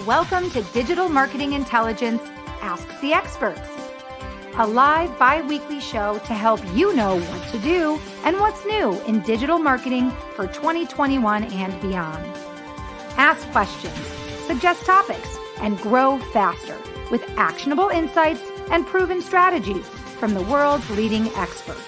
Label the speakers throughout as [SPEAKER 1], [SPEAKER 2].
[SPEAKER 1] Welcome to Digital Marketing Intelligence Ask the Experts, a live bi-weekly show to help you know what to do and what's new in digital marketing for 2021 and beyond. Ask questions, suggest topics, and grow faster with actionable insights and proven strategies from the world's leading experts.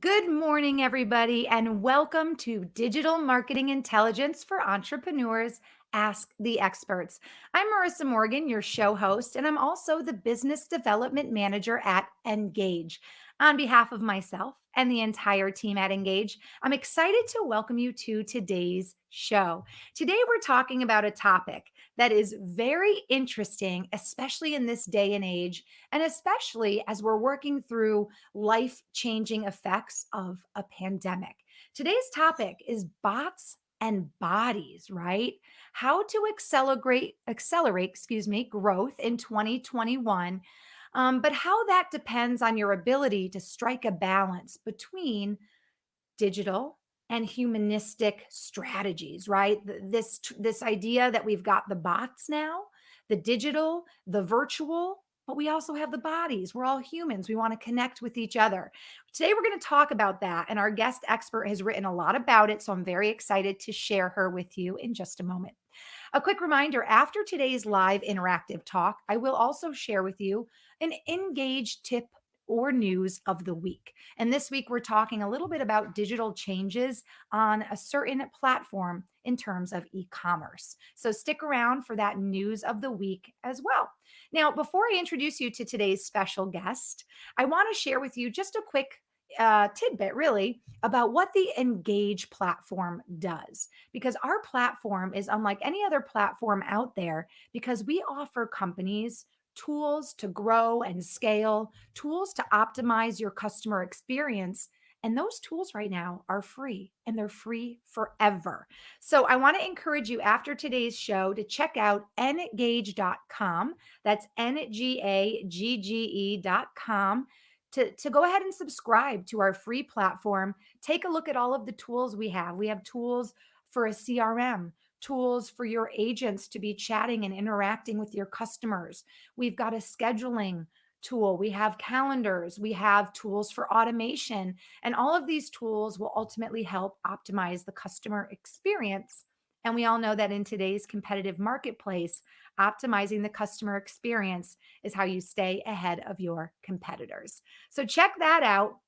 [SPEAKER 1] Good morning, everybody, and welcome to Digital Marketing Intelligence for Entrepreneurs. Ask the Experts. I'm Marissa Morgan, your show host, and I'm also the Business Development Manager at Engage. On behalf of myself and the entire team at Engage, I'm excited to welcome you to today's show. Today, we're talking about a topic that is very interesting, especially in this day and age, and especially as we're working through life-changing effects of a pandemic. Today's topic is bots and bodies, right? How to accelerate, growth in 2021, but how that depends on your ability to strike a balance between digital and humanistic strategies, right? This idea that we've got the bots now, the digital, the virtual, but we also have the bodies. We're all humans. We want to connect with each other. Today, we're going to talk about that. And our guest expert has written a lot about it. So I'm very excited to share her with you in just a moment. A quick reminder, after today's live interactive talk, I will also share with you an Engage tip or news of the week. And this week, we're talking a little bit about digital changes on a certain platform in terms of e-commerce. So stick around for that news of the week as well. Now, before I introduce you to today's special guest, I want to share with you just a quick tidbit, really, about what the Engage platform does. Because our platform is unlike any other platform out there because we offer companies tools to grow and scale, tools to optimize your customer experience. And those tools right now are free and they're free forever. So I want to encourage you after today's show to check out ngage.com. That's NGAGGE.com. To go ahead and subscribe to our free platform. Take a look at all of the tools we have. We have tools for a CRM, tools for your agents to be chatting and interacting with your customers. We've got a scheduling tool. We have calendars. We have tools for automation. And all of these tools will ultimately help optimize the customer experience. And we all know that in today's competitive marketplace, optimizing the customer experience is how you stay ahead of your competitors. So check that out.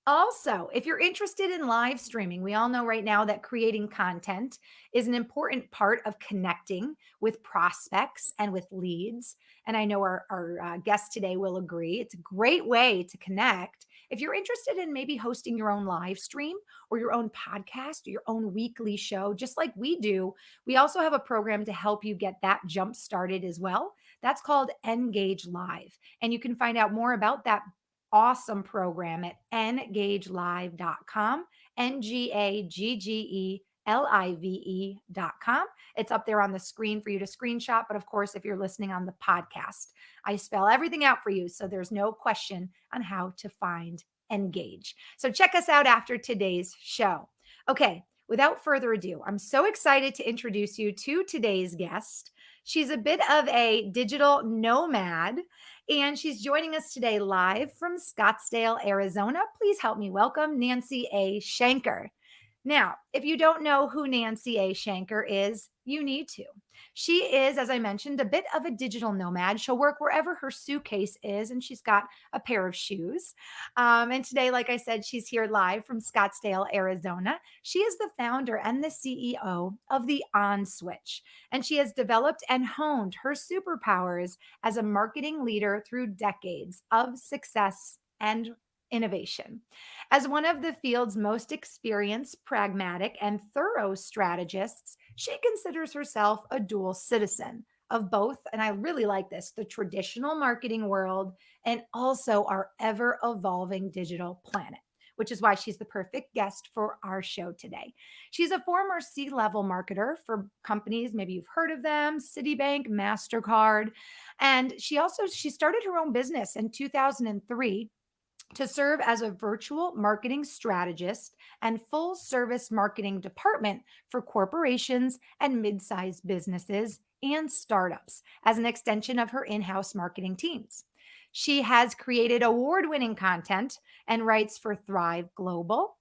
[SPEAKER 1] Also, if you're interested in live streaming, we all know right now that creating content is an important part of connecting with prospects and with leads. And I know our guest today will agree. It's a great way to connect. If you're interested in maybe hosting your own live stream or your own podcast or your own weekly show, just like we do, we also have a program to help you get that jump started as well. That's called Engage Live. And you can find out more about that awesome program at ngagelive.com, NGAGGELIVE.com. It's up there on the screen for you to screenshot. But of course, if you're listening on the podcast, I spell everything out for you. So there's no question on how to find Engage. So check us out after today's show. Okay. Without further ado, I'm so excited to introduce you to today's guest. She's a bit of a digital nomad, and she's joining us today live from Scottsdale, Arizona. Please help me welcome Nancy A. Shenker. Now, if you don't know who Nancy A. Shenker is, you need to. She is, as I mentioned, a bit of a digital nomad. She'll work wherever her suitcase is, and she's got a pair of shoes. And today, like I said, she's here live from Scottsdale, Arizona. She is the founder and the CEO of the On Switch, and she has developed and honed her superpowers as a marketing leader through decades of success and innovation. As one of the field's most experienced, pragmatic, and thorough strategists, she considers herself a dual citizen of both, and I really like this, the traditional marketing world and also our ever evolving digital planet. which is why she's the perfect guest for our show today. She's a former C-level marketer for companies, maybe you've heard of them, Citibank, MasterCard, and she started her own business in 2003 to serve as a virtual marketing strategist and full service marketing department for corporations and mid-sized businesses and startups as an extension of her in-house marketing teams. She has created award-winning content and writes for Thrive Global.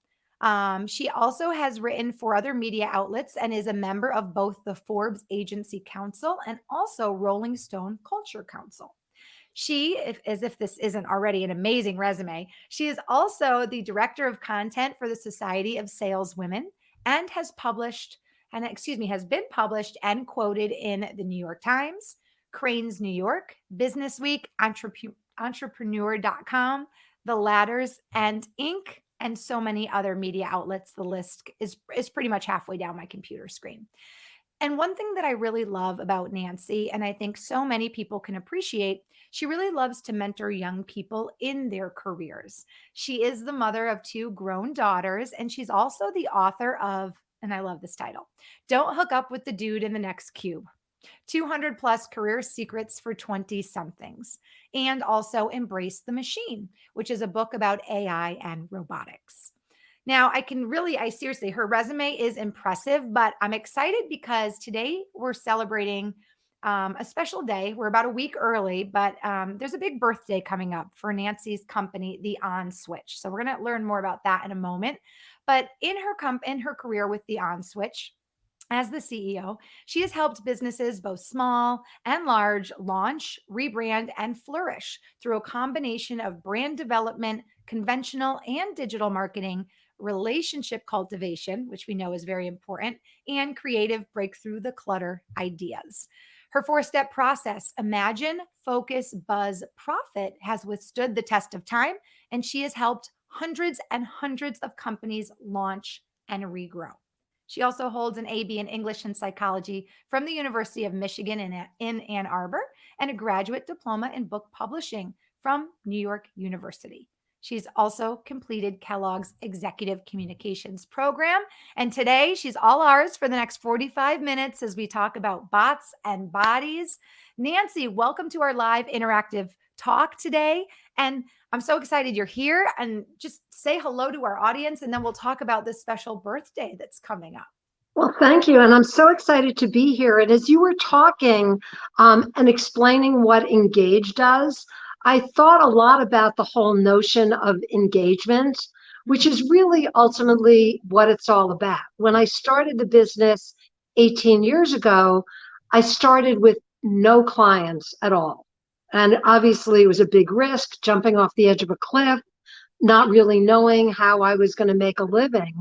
[SPEAKER 1] She also has written for other media outlets and is a member of both the Forbes Agency Council and also Rolling Stone Culture Council. As if this isn't already an amazing resume, she is also the director of content for the Society of Saleswomen and has been published and quoted in the New York Times, Crain's New York, Business Week, Entrepreneur.com, The Ladders, and Inc., and so many other media outlets. The list is pretty much halfway down my computer screen. And one thing that I really love about Nancy, and I think so many people can appreciate, she really loves to mentor young people in their careers. She is the mother of two grown daughters, and she's also the author of, and I love this title, Don't Hook Up with the Dude in the Next Cube, 200 plus career secrets for 20 somethings, and also Embrace the Machine, which is a book about AI and robotics. Now, I seriously, her resume is impressive, but I'm excited because today we're celebrating a special day. We're about a week early, but there's a big birthday coming up for Nancy's company, The On Switch. So we're going to learn more about that in a moment. But in her career with The On Switch, as the CEO, she has helped businesses, both small and large, launch, rebrand, and flourish through a combination of brand development, conventional and digital marketing, relationship cultivation, which we know is very important, and creative breakthrough the clutter ideas. Her four-step process, imagine, focus, buzz, profit, has withstood the test of time, and she has helped hundreds and hundreds of companies launch and regrow. She also holds an AB in English and Psychology from the University of Michigan in Ann Arbor and a graduate diploma in book publishing from New York University. She's also completed Kellogg's Executive Communications program. And today she's all ours for the next 45 minutes as we talk about bots and bodies. Nancy, welcome to our live interactive talk today. And I'm so excited you're here, and just say hello to our audience, and then we'll talk about this special birthday that's coming up.
[SPEAKER 2] Well, thank you. And I'm so excited to be here. And as you were talking and explaining what Engage does, I thought a lot about the whole notion of engagement, which is really ultimately what it's all about. When I started the business 18 years ago, I started with no clients at all. And obviously it was a big risk, jumping off the edge of a cliff, not really knowing how I was going to make a living.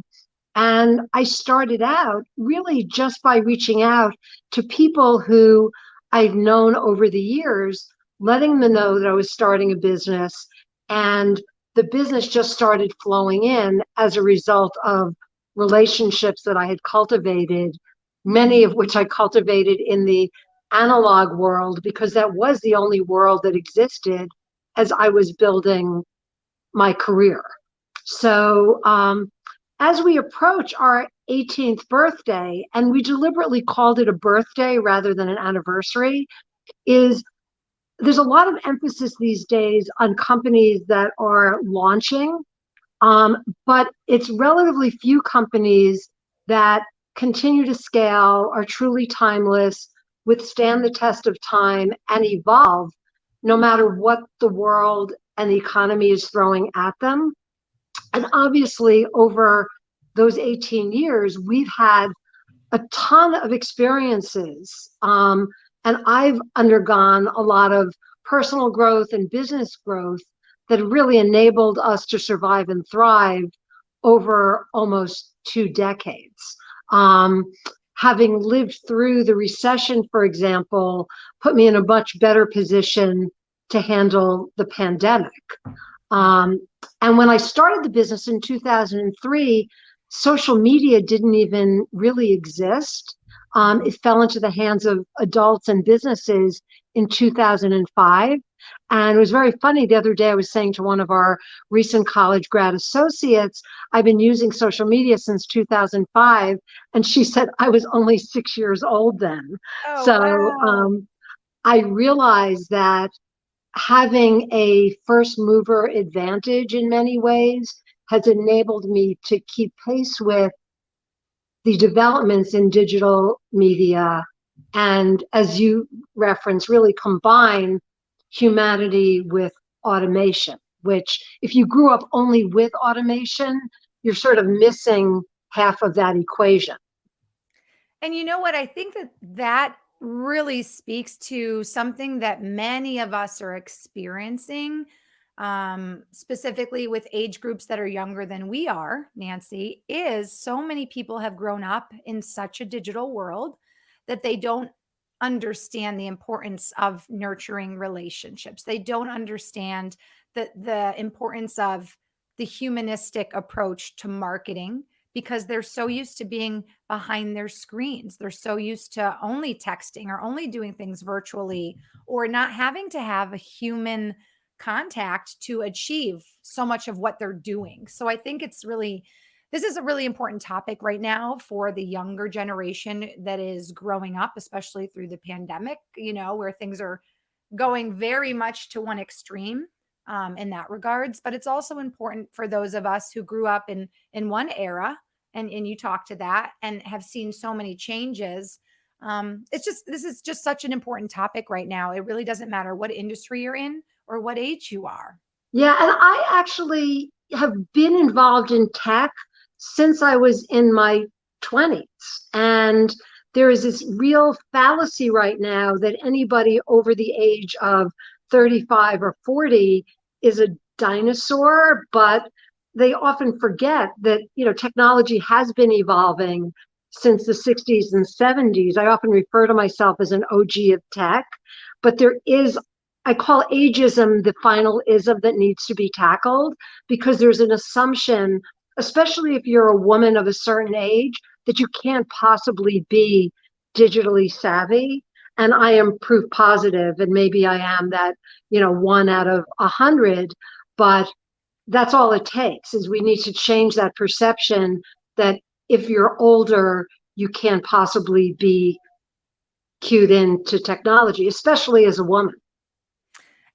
[SPEAKER 2] And I started out really just by reaching out to people who I've known over the years, letting them know that I was starting a business, and the business just started flowing in as a result of relationships that I had cultivated, many of which I cultivated in the analog world, because that was the only world that existed as I was building my career. So as we approach our 18th birthday, and we deliberately called it a birthday rather than an anniversary, there's a lot of emphasis these days on companies that are launching, but it's relatively few companies that continue to scale, are truly timeless, withstand the test of time, and evolve no matter what the world and the economy is throwing at them. And obviously, over those 18 years, we've had a ton of experiences. And I've undergone a lot of personal growth and business growth that really enabled us to survive and thrive over almost 2 decades. Having lived through the recession, for example, put me in a much better position to handle the pandemic. And when I started the business in 2003, social media didn't even really exist. It fell into the hands of adults and businesses in 2005. And it was very funny. The other day, I was saying to one of our recent college grad associates, I've been using social media since 2005. And she said, I was only 6 years old then.
[SPEAKER 1] Oh,
[SPEAKER 2] So
[SPEAKER 1] wow.
[SPEAKER 2] I realized that having a first mover advantage in many ways has enabled me to keep pace with the developments in digital media and, as you reference, really combine humanity with automation, which if you grew up only with automation, you're sort of missing half of that equation.
[SPEAKER 1] And you know what? I think that that really speaks to something that many of us are experiencing, specifically with age groups that are younger than we are, Nancy, is so many people have grown up in such a digital world that they don't understand the importance of nurturing relationships. They don't understand the importance of the humanistic approach to marketing because they're so used to being behind their screens. They're so used to only texting or only doing things virtually or not having to have a human contact to achieve so much of what they're doing. So I think this is a really important topic right now for the younger generation that is growing up, especially through the pandemic, where things are going very much to one extreme in that regards. But it's also important for those of us who grew up in one era, and you talk to that and have seen so many changes. This is just such an important topic right now. It really doesn't matter what industry you're in or what age you are.
[SPEAKER 2] Yeah, and I actually have been involved in tech since I was in my 20s. And there is this real fallacy right now that anybody over the age of 35 or 40 is a dinosaur, but they often forget that, technology has been evolving since the 60s and 70s. I often refer to myself as an OG of tech, but there is, I call ageism the final ism that needs to be tackled, because there's an assumption, especially if you're a woman of a certain age, that you can't possibly be digitally savvy. And I am proof positive, and maybe I am that, one out of 100, but that's all it takes. Is we need to change that perception that if you're older, you can't possibly be cued into technology, especially as a woman.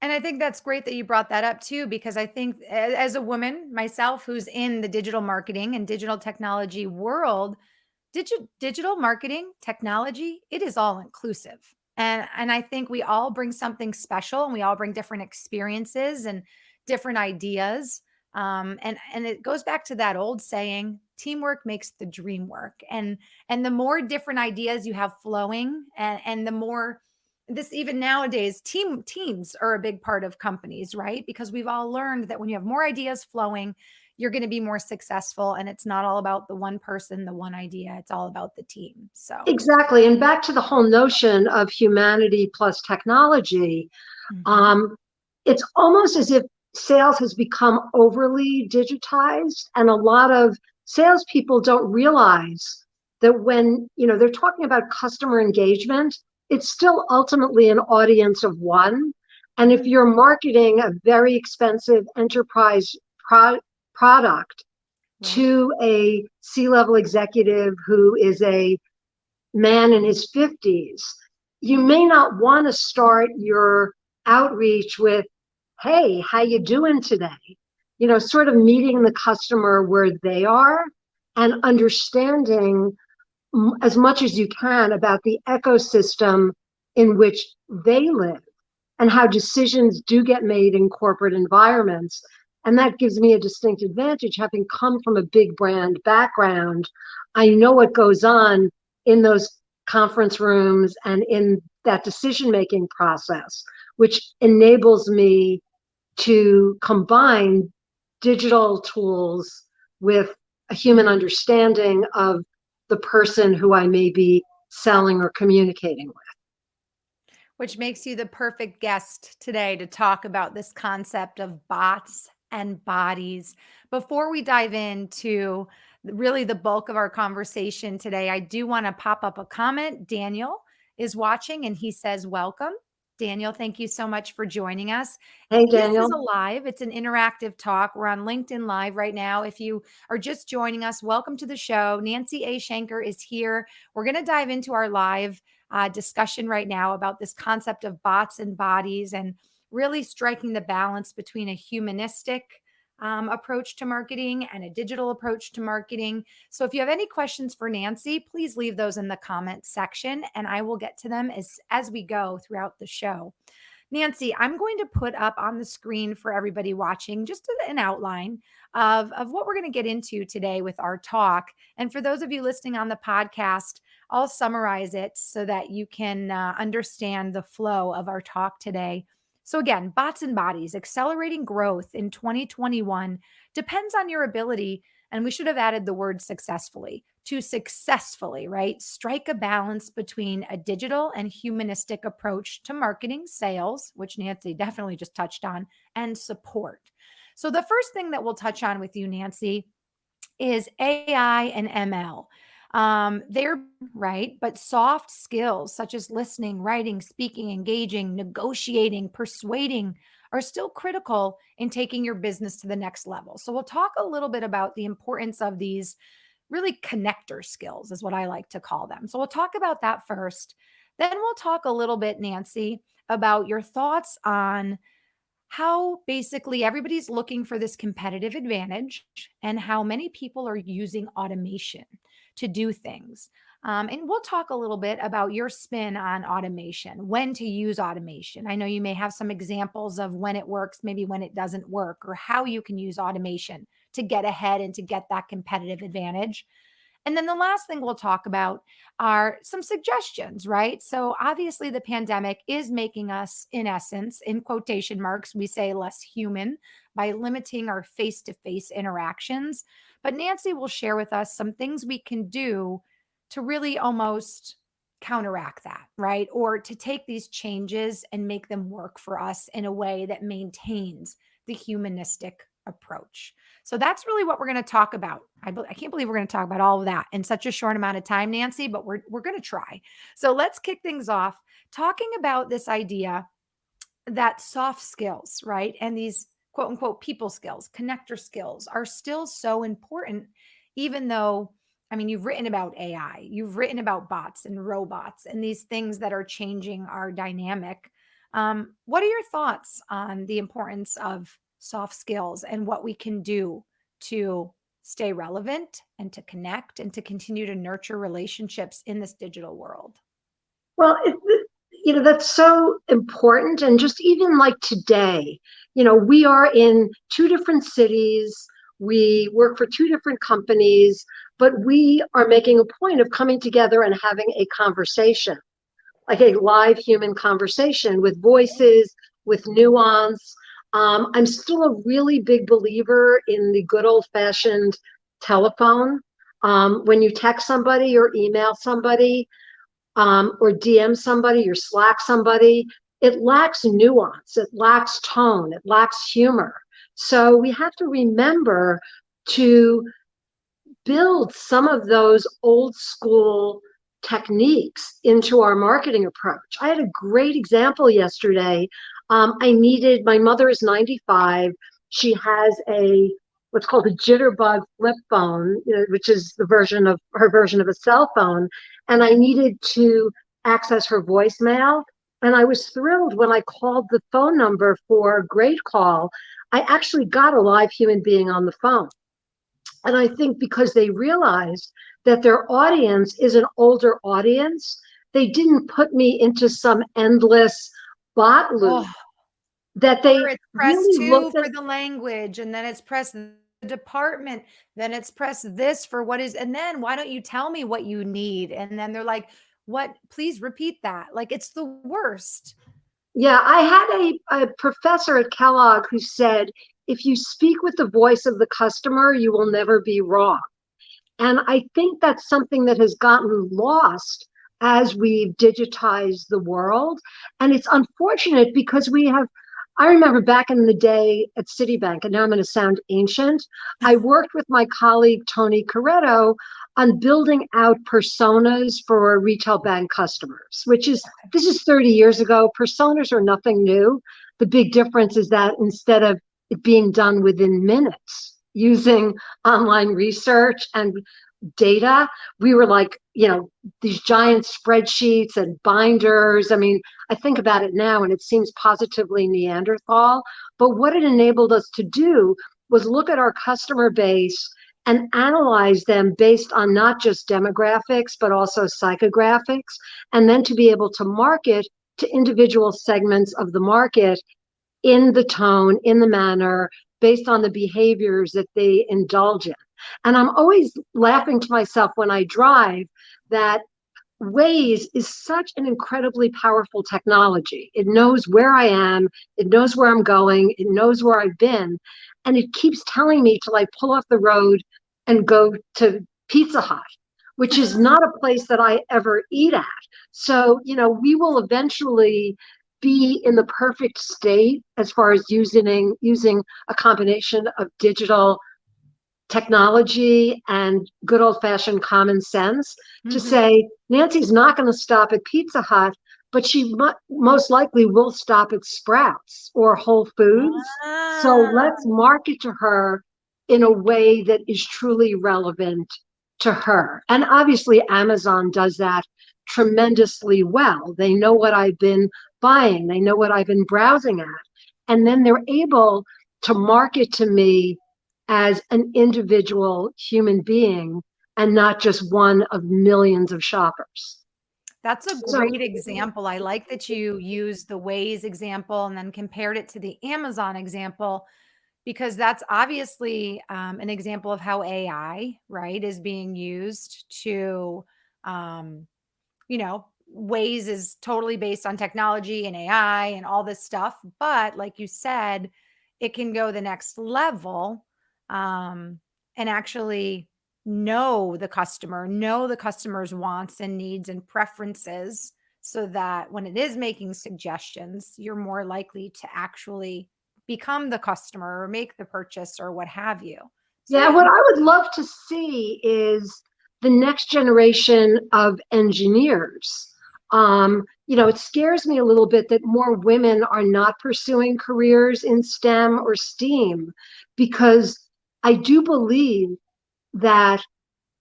[SPEAKER 1] And I think that's great that you brought that up too, because I think as a woman myself who's in the digital marketing and digital technology world, digital marketing technology, it is all inclusive. And I think we all bring something special and we all bring different experiences and different ideas. And it goes back to that old saying, teamwork makes the dream work. And the more different ideas you have flowing and the more this even nowadays teams are a big part of companies, right? Because we've all learned that when you have more ideas flowing, you're going to be more successful, and it's not all about the one person, the one idea. It's all about the team. So
[SPEAKER 2] Exactly. And back to the whole notion of humanity plus technology,
[SPEAKER 1] mhm.
[SPEAKER 2] um, it's almost as if sales has become overly digitized, and a lot of salespeople don't realize that when they're talking about customer engagement, it's still ultimately an audience of one. And if you're marketing a very expensive enterprise product
[SPEAKER 1] Right.
[SPEAKER 2] to a C-level executive who is a man in his 50s, you may not want to start your outreach with, hey, how you doing today? Sort of meeting the customer where they are and understanding as much as you can about the ecosystem in which they live and how decisions do get made in corporate environments. And that gives me a distinct advantage, having come from a big brand background. I know what goes on in those conference rooms and in that decision making process, which enables me to combine digital tools with a human understanding of the person who I may be selling or communicating with.
[SPEAKER 1] Which makes you the perfect guest today to talk about this concept of bots and bodies. Before we dive into really the bulk of our conversation today. I do want to pop up a comment. Daniel is watching and he says, welcome. Daniel, thank you so much for joining us.
[SPEAKER 2] Hey,
[SPEAKER 1] This is
[SPEAKER 2] Daniel.
[SPEAKER 1] a live, it's an interactive talk. We're on LinkedIn Live right now. If you are just joining us, welcome to the show. Nancy A. Shenker is here. We're going to dive into our live discussion right now about this concept of bots and bodies and really striking the balance between a humanistic approach to marketing and a digital approach to marketing. So if you have any questions for Nancy, please leave those in the comments section and I will get to them as we go throughout the show. Nancy, I'm going to put up on the screen for everybody watching just an outline of what we're going to get into today with our talk. And for those of you listening on the podcast, I'll summarize it so that you can understand the flow of our talk today. So, again, bots and bodies, accelerating growth in 2021 depends on your ability. And we should have added the word successfully to successfully, right? Strike a balance between a digital and humanistic approach to marketing, sales, which Nancy definitely just touched on, and support. So, the first thing that we'll touch on with you, Nancy, is AI and ML. They're right, but soft skills such as listening, writing, speaking, engaging, negotiating, persuading are still critical in taking your business to the next level. So, we'll talk a little bit about the importance of these really connector skills, is what I like to call them. So, we'll talk about that first. Then, we'll talk a little bit, Nancy, about your thoughts on how basically everybody's looking for this competitive advantage and how many people are using automation to do things. And we'll talk a little bit about your spin on automation, when to use automation. I know you may have some examples of when it works, maybe when it doesn't work, or how you can use automation to get ahead and to get that competitive advantage. And then the last thing we'll talk about are some suggestions, right? So obviously, the pandemic is making us, in essence, in quotation marks, we say less human by limiting our face to face interactions. But Nancy will share with us some things we can do to really almost counteract that, right? Or to take these changes and make them work for us in a way that maintains the humanistic approach. So that's really what we're going to talk about. I can't believe we're going to talk about all of that in such a short amount of time, Nancy, but we're going to try. So let's kick things off talking about this idea that soft skills, right? And these quote unquote people skills, connector skills are still so important, even though, I mean, you've written about AI, you've written about bots and robots and these things that are changing our dynamic. What are your thoughts on the importance of soft skills and what we can do to stay relevant and to connect and to continue to nurture relationships in this digital world?
[SPEAKER 2] Well, that's so important. And just even like today, we are in two different cities. We work for two different companies, but we are making a point of coming together and having a conversation, like a live human conversation with voices, with nuance. I'm still a really big believer in the good old fashioned telephone. When you text somebody or email somebody, or DM somebody or Slack somebody, it lacks nuance, it lacks tone, it lacks humor. So we have to remember to build some of those old school techniques into our marketing approach. I had a great example yesterday. My mother is 95. She has what's called a jitterbug flip phone, which is her version of a cell phone. And I needed to access her voicemail. And I was thrilled when I called the phone number for Great Call. I actually got a live human being on the phone. And I think because they realized that their audience is an older audience, they didn't put me into some endless bot loop,
[SPEAKER 1] Oh,
[SPEAKER 2] that
[SPEAKER 1] or
[SPEAKER 2] they
[SPEAKER 1] it's press
[SPEAKER 2] really
[SPEAKER 1] two
[SPEAKER 2] looked at.
[SPEAKER 1] for the language, and then it's press the department, then it's press this for what is, and then why don't you tell me what you need? And then they're like, what? Please repeat that. Like it's the worst.
[SPEAKER 2] Yeah, I had a professor at Kellogg who said, if you speak with the voice of the customer, you will never be wrong. And I think that's something that has gotten lost as we've digitized the world. And it's unfortunate because we have I remember back in the day at Citibank, and now I'm going to sound ancient. I worked with my colleague Tony Corretto on building out personas for retail bank customers, which is this is 30 years ago. Personas are nothing new. The big difference is that instead of it being done within minutes using online research and data, we were like, these giant spreadsheets and binders. I mean, I think about it now and it seems positively Neanderthal. But what it enabled us to do was look at our customer base and analyze them based on not just demographics, but also psychographics, and then to be able to market to individual segments of the market in the tone, in the manner, based on the behaviors that they indulge in. And I'm always laughing to myself when I drive that Waze is such an incredibly powerful technology. It knows where I am, it knows where I'm going, it knows where I've been, and it keeps telling me to like pull off the road and go to Pizza Hut, which is not a place that I ever eat at. So, we will eventually be in the perfect state as far as using a combination of digital technology and good old fashioned common sense to
[SPEAKER 1] Mhm.
[SPEAKER 2] say Nancy's not going to stop at Pizza Hut, but she most likely will stop at Sprouts or Whole Foods. So
[SPEAKER 1] Ah,
[SPEAKER 2] let's market to her in a way that is truly relevant to her. And obviously, Amazon does that tremendously well. They know what I've been buying, they know what I've been browsing at. And then they're able to market to me as an individual human being and not just one of millions of shoppers.
[SPEAKER 1] that's a
[SPEAKER 2] So,
[SPEAKER 1] great example. I like that you used the Waze example and then compared it to the Amazon example because that's obviously an example of how AI, right, is being used to, um, Waze is totally based on technology and AI and all this stuff. But like you said, it can go the next level um, and actually know the customer's wants and needs and preferences so that when it is making suggestions, you're more likely to actually become the customer or make the purchase or what have you. So,
[SPEAKER 2] yeah,
[SPEAKER 1] yeah.
[SPEAKER 2] what I would love to see is the next generation of engineers. It scares me a little bit that more women are not pursuing careers in STEM or STEAM because I do believe that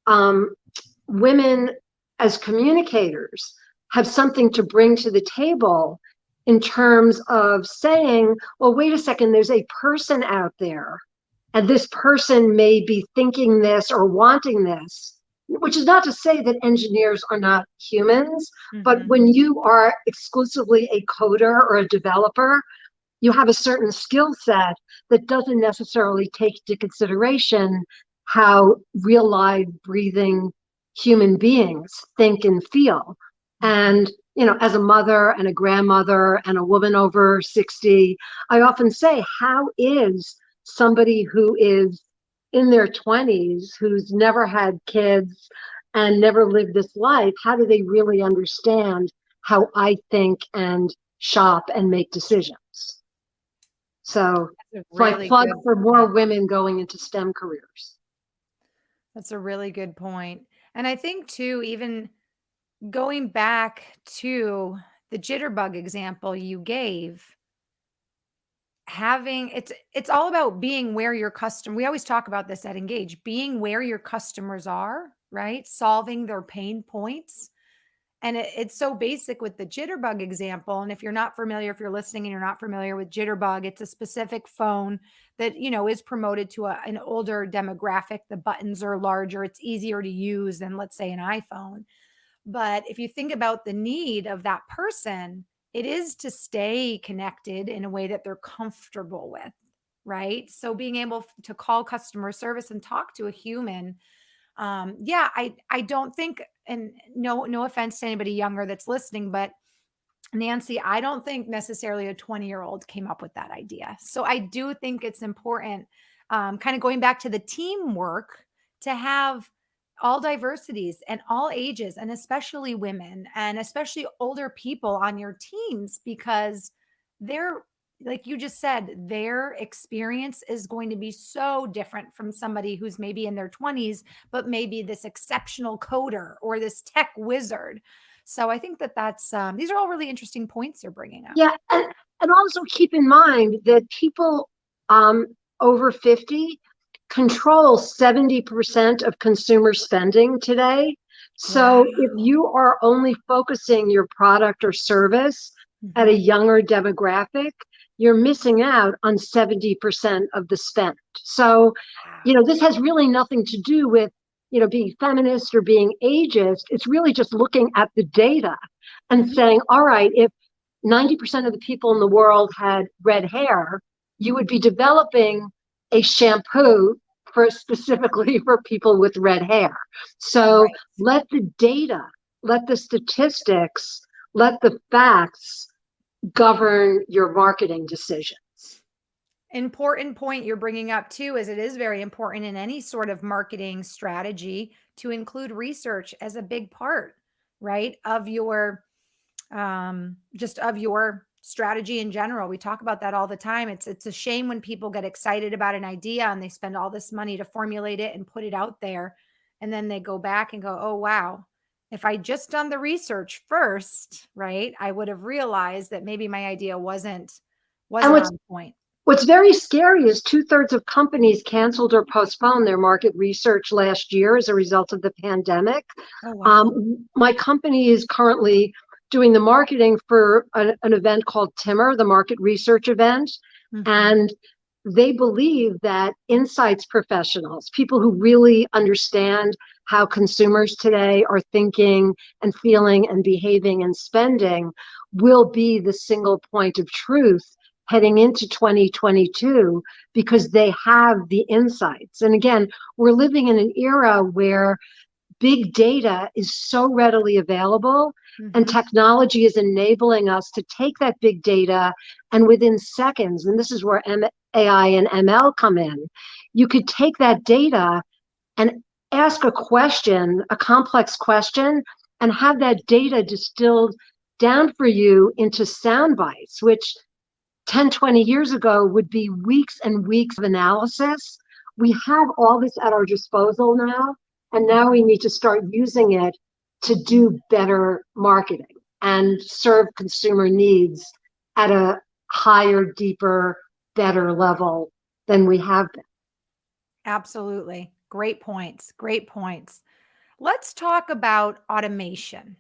[SPEAKER 2] um, women as communicators have something to bring to the table in terms of saying, well, wait a second, there's a person out there, and this person may be thinking this or wanting this, which is not to say that engineers are not humans, but
[SPEAKER 1] Mhm.
[SPEAKER 2] when you are exclusively a coder or a developer, you have a certain skill set that doesn't necessarily take into consideration how real live breathing human beings think and feel. And as a mother and a grandmother and a woman over 60, I often say, how is somebody who is in their 20s, who's never had kids and never lived this life, how do they really understand how I think and shop and make decisions? So,
[SPEAKER 1] That's a
[SPEAKER 2] so I
[SPEAKER 1] really
[SPEAKER 2] plug
[SPEAKER 1] good
[SPEAKER 2] for
[SPEAKER 1] point.
[SPEAKER 2] more women going into STEM careers.
[SPEAKER 1] That's a really good point. And I think too, even going back to the jitterbug example you gave, having it's all about being where your customer we always talk about this at Engage, being where your customers are, right? Solving their pain points. And it's so basic with the jitterbug example. And if you're not familiar, if you're listening and you're not familiar with jitterbug, it's a specific phone that, is promoted to an older demographic. The buttons are larger, it's easier to use than, let's say, an iPhone. But if you think about the need of that person, it is to stay connected in a way that they're comfortable with, right? So being able to call customer service and talk to a human, yeah, I don't think, and no offense to anybody younger that's listening, but Nancy, I don't think necessarily a 20-year-old came up with that idea. So I do think it's important, kind of going back to the teamwork, to have all diversities and all ages, and especially women and especially older people on your teams because they're like you just said, their experience is going to be so different from somebody who's maybe in their 20s, but maybe this exceptional coder or this tech wizard. So I think that these are all really interesting points you're bringing up.
[SPEAKER 2] Yeah, and also keep in mind that people um, over 50 control 70% of consumer spending today. So if
[SPEAKER 1] Wow.
[SPEAKER 2] you are only focusing your product or service at a
[SPEAKER 1] Mhm.
[SPEAKER 2] younger demographic, you're missing out on 70% of the spend. So,
[SPEAKER 1] Wow.
[SPEAKER 2] this has really nothing to do with, being feminist or being ageist. It's really just looking at the data and
[SPEAKER 1] Mhm.
[SPEAKER 2] saying, all right, if 90% of the people in the world had red hair, you would be developing a shampoo for specifically for people with red hair. So
[SPEAKER 1] Right.
[SPEAKER 2] let the data, let the statistics, let the facts govern your marketing decisions.
[SPEAKER 1] Important point you're bringing up too is it is very important in any sort of marketing strategy to include research as a big part, right, of your just of your strategy in general. We talk about that all the time. It's a shame when people get excited about an idea and they spend all this money to formulate it and put it out there, and then they go back and go, "Oh wow, if I just done the research first, right, I would have realized that maybe my idea
[SPEAKER 2] And
[SPEAKER 1] wasn't
[SPEAKER 2] what's
[SPEAKER 1] on point."
[SPEAKER 2] What's very scary is two-thirds of companies canceled or postponed their market research last year as a result of the pandemic.
[SPEAKER 1] Oh wow.
[SPEAKER 2] My company is currently doing the marketing for an event called Timmer, the market research event.
[SPEAKER 1] Mhm.
[SPEAKER 2] And they believe that insights professionals, people who really understand how consumers today are thinking and feeling and behaving and spending, will be the single point of truth heading into 2022 because they have the insights. And again, we're living in an era where big data is so readily available, and
[SPEAKER 1] Mhm.
[SPEAKER 2] technology is enabling us to take that big data and within seconds, and this is where AI and ML come in, you could take that data and ask a question, a complex question, and have that data distilled down for you into sound bites, which 10, 20 years ago would be weeks and weeks of analysis. We have all this at our disposal now, and now we need to start using it to do better marketing and serve consumer needs at a higher, deeper, better level than we have been.
[SPEAKER 1] Absolutely. Great points. Great points. Let's talk about automation.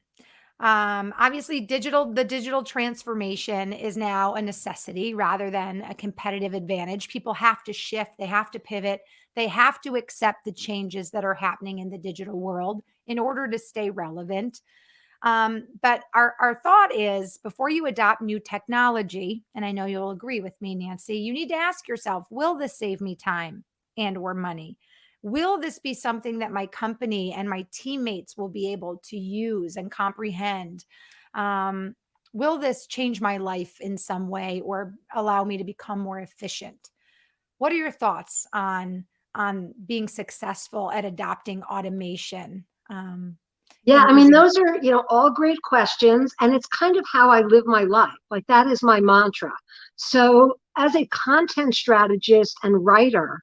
[SPEAKER 1] Obviously, the digital transformation is now a necessity rather than a competitive advantage. People have to shift, they have to pivot, they have to accept the changes that are happening in the digital world in order to stay relevant. But our thought is before you adopt new technology, and I know you'll agree with me, Nancy, you need to ask yourself, will this save me time and or money? Will this be something that my company and my teammates will be able to use and comprehend? Um, will this change my life in some way or allow me to become more efficient? What are your thoughts on being successful at adopting automation
[SPEAKER 2] Yeah,
[SPEAKER 1] and
[SPEAKER 2] I mean,
[SPEAKER 1] using?
[SPEAKER 2] those are, all great questions. And it's kind of how I live my life. Like, that is my mantra. So, as a content strategist and writer,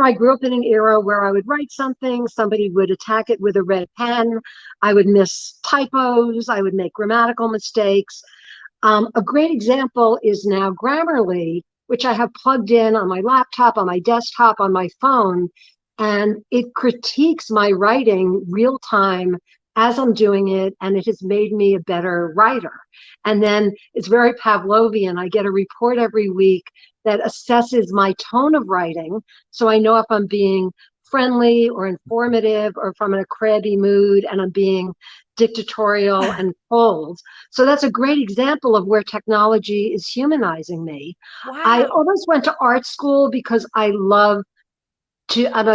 [SPEAKER 2] I grew up in an era where I would write something, somebody would attack it with a red pen, I would miss typos, I would make grammatical mistakes. A great example is now Grammarly, which I have plugged in on my laptop, on my desktop, on my phone, and it critiques my writing real time as I'm doing it, and it has made me a better writer. And then it's very Pavlovian. I get a report every week that assesses my tone of writing, so I know if I'm being friendly or informative or if I'm in a crabby mood and I'm being dictatorial and cold. So that's a great example of where technology is humanizing me. I
[SPEAKER 1] Wow.
[SPEAKER 2] almost went to art school because I'm a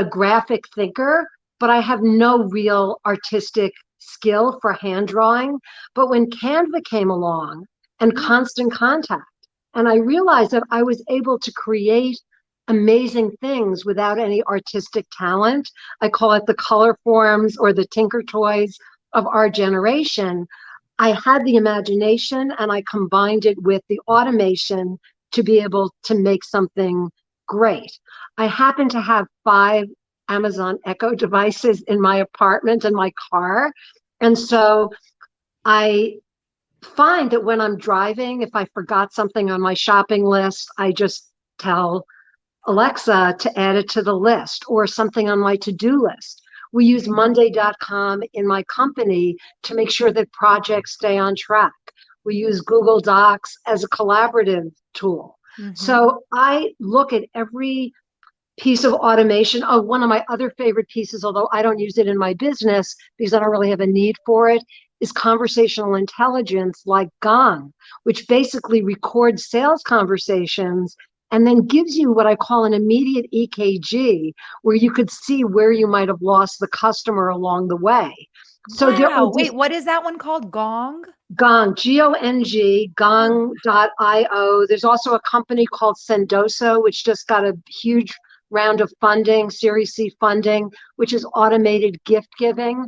[SPEAKER 2] graphic thinker, but I have no real artistic skill for hand drawing. But when Canva came along and
[SPEAKER 1] Mhm.
[SPEAKER 2] Constant Contact, and I realized that I was able to create amazing things without any artistic talent. I call it the color forms or the tinker toys of our generation. I had the imagination and I combined it with the automation to be able to make something great. I happen to have 5 Amazon Echo devices in my apartment and my car. And so I find that when I'm driving, if I forgot something on my shopping list, I just tell Alexa to add it to the list, or something on my to-do list. We use Monday.com in my company to make sure that projects stay on track. We use Google Docs as a collaborative tool.
[SPEAKER 1] Mm-hmm.
[SPEAKER 2] So I look at every piece of automation. Oh, one of my other favorite pieces, although I don't use it in my business because I don't really have a need for it, is conversational intelligence like Gong, which basically records sales conversations and then gives you what I call an immediate EKG, where you could see where you might have lost the customer along the way. So there are
[SPEAKER 1] Wow. Wait, what is that one called? Gong?
[SPEAKER 2] Gong, Gong,
[SPEAKER 1] Oh,
[SPEAKER 2] Gong.io. There's also a company called Sendoso, which just got a huge round of funding, Series C funding, which is automated gift giving.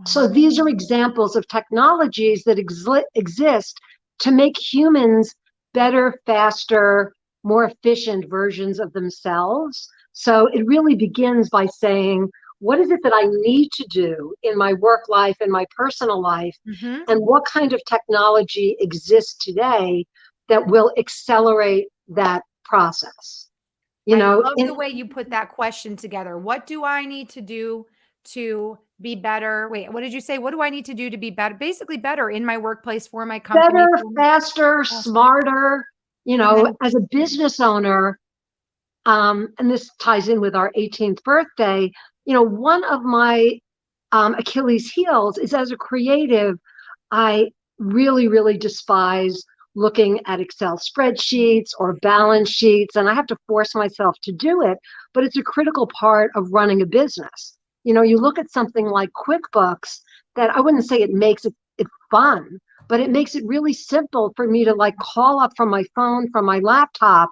[SPEAKER 2] So
[SPEAKER 1] wow.
[SPEAKER 2] these are examples of technologies that exist to make humans better, faster, more efficient versions of themselves. So it really begins by saying, what is it that I need to do in my work life and my personal life?
[SPEAKER 1] Mm-hmm.
[SPEAKER 2] And what kind of technology exists today that will accelerate that process? You
[SPEAKER 1] I
[SPEAKER 2] know,
[SPEAKER 1] love the way you put that question together. What do I need to do to be better? Wait, what did you say? What do I need to do to be better? Basically, better in my workplace, for my
[SPEAKER 2] better,
[SPEAKER 1] company, for my
[SPEAKER 2] faster,
[SPEAKER 1] faster.
[SPEAKER 2] smarter. You
[SPEAKER 1] And
[SPEAKER 2] know,
[SPEAKER 1] then,
[SPEAKER 2] as a business owner, and this ties in with our 18th birthday, one of my Achilles heels is, as a creative, I really, really despise looking at Excel spreadsheets or balance sheets, and I have to force myself to do it, but it's a critical part of running a business. You look at something like QuickBooks, that I wouldn't say it makes it fun, but it makes it really simple for me to like call up from my phone, from my laptop,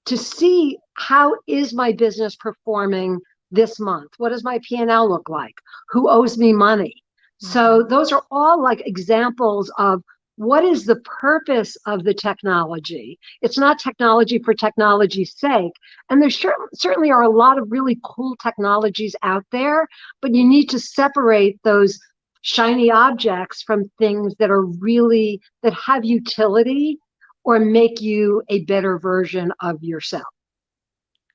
[SPEAKER 2] to see how is my business performing this month? What does my P&L look like? Who owes me money? So
[SPEAKER 1] Mhm.
[SPEAKER 2] those are all like examples of what is the purpose of the technology. It's not technology for technology's sake. And there certainly are a lot of really cool technologies out there, but you need to separate those shiny objects from things that are really, that have utility or make you a better version of yourself.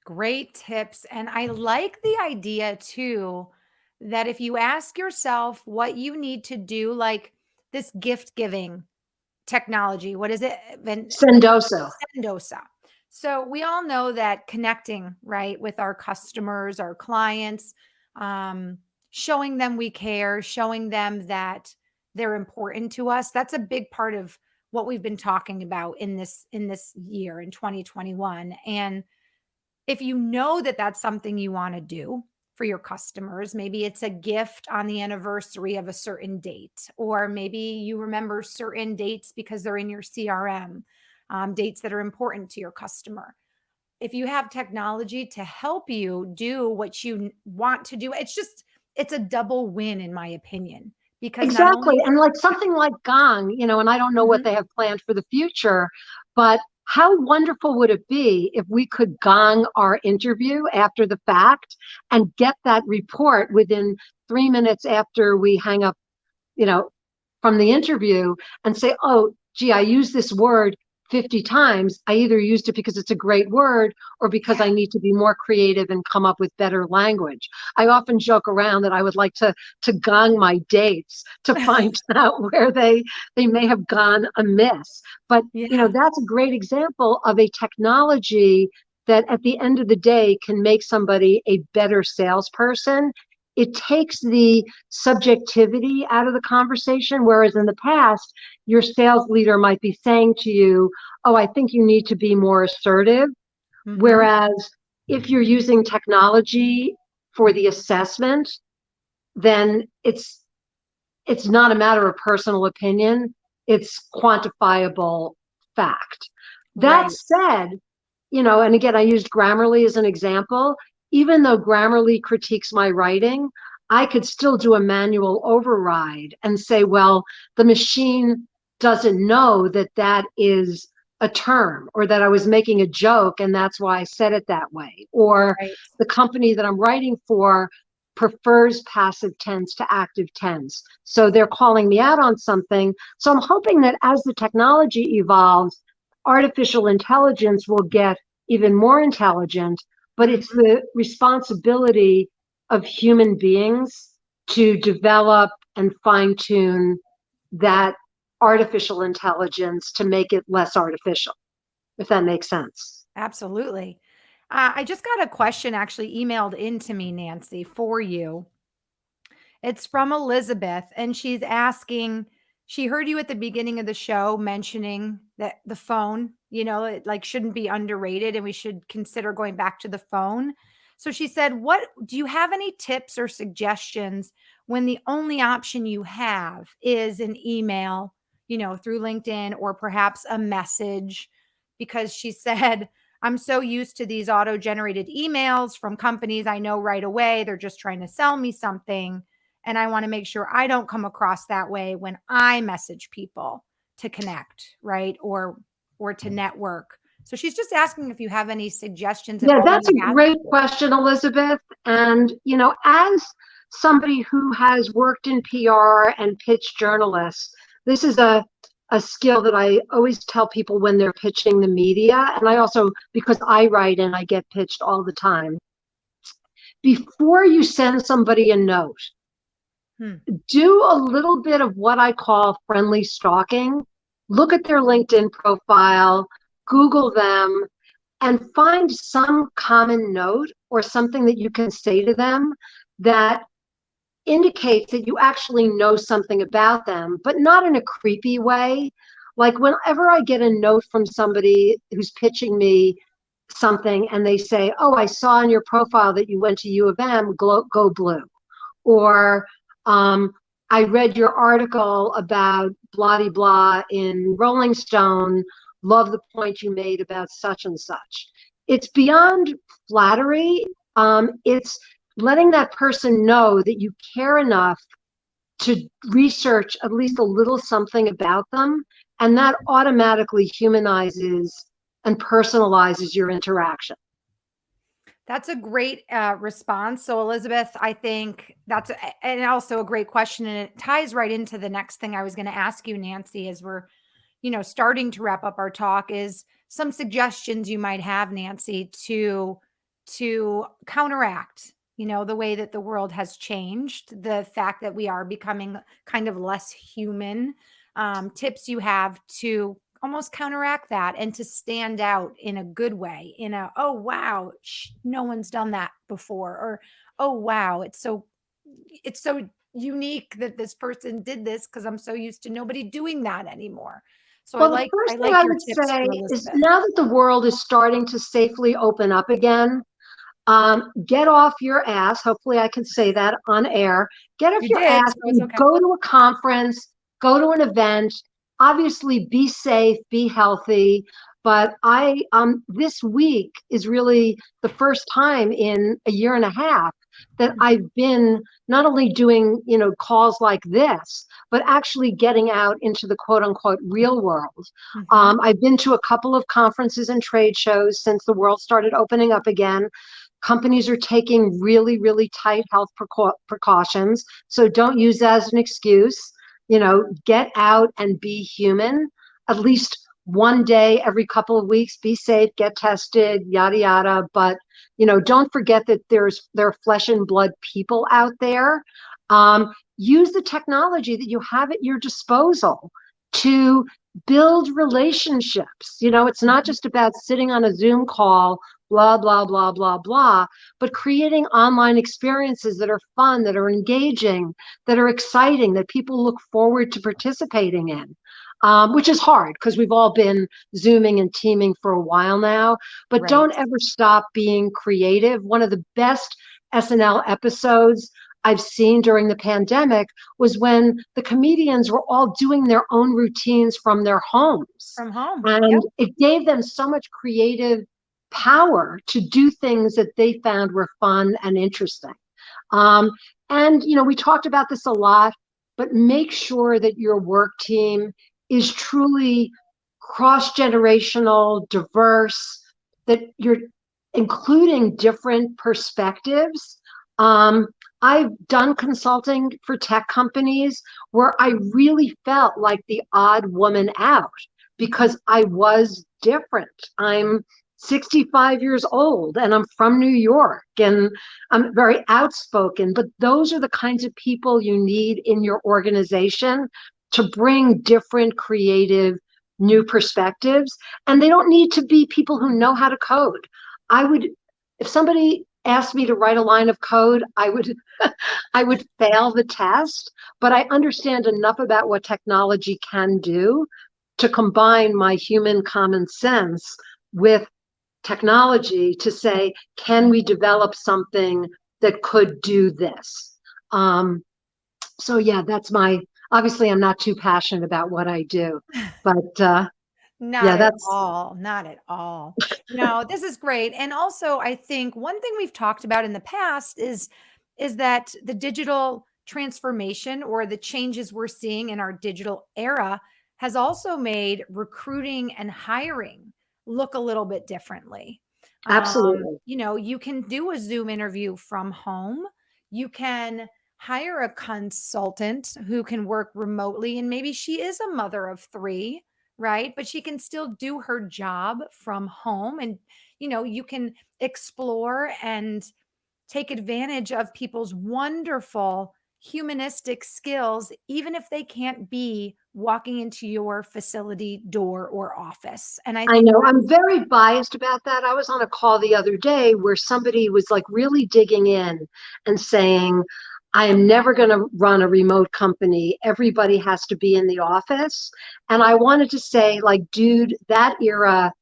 [SPEAKER 1] Great tips. And I like the idea too that if you ask yourself what you need to do, like this gift giving technology, what is it?
[SPEAKER 2] Sendoso.
[SPEAKER 1] Sendosa. So we all know that connecting, right, with our customers, our clients, um, showing them we care, showing them that they're important to us, that's a big part of what we've been talking about in this year in 2021. And if you know that that's something you want to do for your customers, maybe it's a gift on the anniversary of a certain date, or maybe you remember certain dates because they're in your CRM, dates that are important to your customer. If you have technology to help you do what you want to do, it's a double win, in my opinion, because not
[SPEAKER 2] Exactly.
[SPEAKER 1] only,
[SPEAKER 2] And like something like Gong, and I don't know what
[SPEAKER 1] Mhm.
[SPEAKER 2] they have planned for the future, but how wonderful would it be if we could Gong our interview after the fact and get that report within 3 minutes after we hang up, you know, from the interview, and say, oh, gee, I used this word 50 times. I either used it because it's a great word or because
[SPEAKER 1] Yeah,
[SPEAKER 2] I need to be more creative and come up with better language. I often joke around that I would like to gong my dates to find out where they may have gone amiss. But
[SPEAKER 1] yeah.
[SPEAKER 2] that's a great example of a technology that at the end of the day can make somebody a better salesperson. It takes the subjectivity out of the conversation. Whereas in the past, your sales leader might be saying to you, oh, I think you need to be more assertive.
[SPEAKER 1] Hmm.
[SPEAKER 2] Whereas if you're using technology for the assessment, then it's not a matter of personal opinion, it's quantifiable fact. That
[SPEAKER 1] Right.
[SPEAKER 2] said, and again, I used Grammarly as an example. Even though Grammarly critiques my writing, I could still do a manual override and say, well, the machine doesn't know that that is a term, or that I was making a joke and that's why I said it that way. Or
[SPEAKER 1] Right.
[SPEAKER 2] the company that I'm writing for prefers passive tense to active tense. So they're calling me out on something. So I'm hoping that as the technology evolves, artificial intelligence will get even more intelligent, but it's
[SPEAKER 1] Mhm.
[SPEAKER 2] the responsibility of human beings to develop and fine tune that artificial intelligence to make it less artificial, if that makes sense.
[SPEAKER 1] Absolutely. I just got a question actually emailed into me, Nancy, for you. It's from Elizabeth, and she's asking, she heard you at the beginning of the show mentioning that the phone, it like shouldn't be underrated and we should consider going back to the phone. So she said, "What do you have any tips or suggestions when the only option you have is an email, through LinkedIn or perhaps a message?" Because she said, "I'm so used to these auto-generated emails from companies I know right away. They're just trying to sell me something. And I want to make sure I don't come across that way when I message people to connect, right? Or to network." So she's just asking if you have any suggestions, if
[SPEAKER 2] Yeah,
[SPEAKER 1] maybe
[SPEAKER 2] that's
[SPEAKER 1] you
[SPEAKER 2] a
[SPEAKER 1] have.
[SPEAKER 2] great question, Elizabeth. And, as somebody who has worked in PR and pitched journalists, this is a skill that I always tell people when they're pitching the media. And I also, because I write and I get pitched all the time, before you send somebody a note,
[SPEAKER 1] Hmm.
[SPEAKER 2] do a little bit of what I call friendly stalking. Look at their LinkedIn profile, Google them, and find some common note or something that you can say to them that indicates that you actually know something about them, but not in a creepy way. Like whenever I get a note from somebody who's pitching me something and they say, "Oh, I saw in your profile that you went to U of M, go blue." Or um, "I read your article about blah de blah in Rolling Stone. Love the point you made about such and such." It's beyond flattery. It's letting that person know that you care enough to research at least a little something about them, and that automatically humanizes and personalizes your interaction.
[SPEAKER 1] That's a great response. So, Elizabeth, I think and also a great question. And it ties right into the next thing I was going to ask you, Nancy, as we're, starting to wrap up our talk, is some suggestions you might have, Nancy, to counteract, the way that the world has changed, the fact that we are becoming kind of less human. Tips you have to almost counteract that and to stand out in a good way, in a, "Oh wow, no one's done that before," or, "Oh wow, it's so unique that this person did this because I'm so used to nobody doing that anymore." So I
[SPEAKER 2] Well, the
[SPEAKER 1] like I
[SPEAKER 2] first thing
[SPEAKER 1] like
[SPEAKER 2] I
[SPEAKER 1] your
[SPEAKER 2] would
[SPEAKER 1] tips
[SPEAKER 2] say
[SPEAKER 1] for
[SPEAKER 2] is
[SPEAKER 1] Elizabeth.
[SPEAKER 2] now that the world is starting to safely open up again, get off your ass. Hopefully, I can say that on air. Get off
[SPEAKER 1] You
[SPEAKER 2] your
[SPEAKER 1] did,
[SPEAKER 2] ass
[SPEAKER 1] so it's
[SPEAKER 2] and
[SPEAKER 1] okay.
[SPEAKER 2] go to a conference, go to an event. Obviously, be safe, be healthy. But this week is really the first time in a year and a half that
[SPEAKER 1] Mhm,
[SPEAKER 2] I've been not only doing, calls like this, but actually getting out into the quote unquote real world.
[SPEAKER 1] mhm.
[SPEAKER 2] I've been to a couple of conferences and trade shows since the world started opening up again. Companies are taking really, really tight health precautions. So don't use that as an excuse. Get out and be human. At least one day every couple of weeks, be safe, get tested, yada, yada. But, don't forget that there are flesh and blood people out there. Use the technology that you have at your disposal to build relationships. It's not
[SPEAKER 1] Mhm.
[SPEAKER 2] just about sitting on a Zoom call, blah, blah, blah, blah, blah, but creating online experiences that are fun, that are engaging, that are exciting, that people look forward to participating in. Which is hard because we've all been Zooming and teaming for a while now, but
[SPEAKER 1] Right.
[SPEAKER 2] don't ever stop being creative. One of the best SNL episodes I've seen during the pandemic was when the comedians were all doing their own routines from their homes.
[SPEAKER 1] From home.
[SPEAKER 2] And
[SPEAKER 1] Yep.
[SPEAKER 2] it gave them so much creative power to do things that they found were fun and interesting. Um, and, we talked about this a lot, but make sure that your work team is truly cross-generational, diverse, that you're including different perspectives. Um, I've done consulting for tech companies where I really felt like the odd woman out because I was different. I'm 65 years old and I'm from New York and I'm very outspoken, but those are the kinds of people you need in your organization to bring different creative new perspectives. And they don't need to be people who know how to code. I would, if somebody asked me to write a line of code, I would I would fail the test, but I understand enough about what technology can do to combine my human common sense with technology to say, can we develop something that could do this? Um, so yeah, that's my, obviously I'm not too passionate about what I do, but yeah,
[SPEAKER 1] Not at
[SPEAKER 2] that's
[SPEAKER 1] all, not at all. No, this is great, and also, I think one thing we've talked about in the past is that the digital transformation or the changes we're seeing in our digital era has also made recruiting and hiring look a little bit differently.
[SPEAKER 2] absolutely.
[SPEAKER 1] You can do a Zoom interview from home. You can hire a consultant who can work remotely, and maybe she is a mother of 3, right? But she can still do her job from home. And, you can explore and take advantage of people's wonderful humanistic skills, even if they can't be walking into your facility door or office. And I
[SPEAKER 2] I
[SPEAKER 1] think
[SPEAKER 2] know
[SPEAKER 1] that's
[SPEAKER 2] I'm very biased about that. I was on a call the other day where somebody was like really digging in and saying, I am never going to run a remote company. Everybody has to be in the office. And I wanted to say, like, dude, that era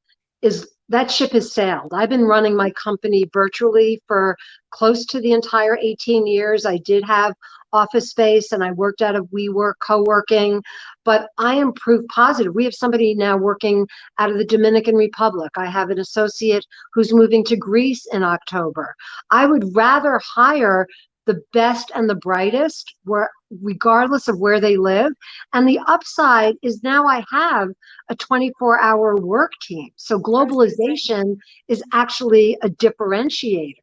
[SPEAKER 2] is that ship has sailed. I've been running my company virtually for close to the entire 18 years. I did have office space and I worked out of WeWork co-working, but I am proof positive. We have somebody now working out of the Dominican Republic. I have an associate who's moving to Greece in October. I would rather hire the best and the brightest, where regardless of where they live. And the upside is now I have a 24-hour work team. So
[SPEAKER 1] I was going to say,
[SPEAKER 2] globalization is actually a differentiator.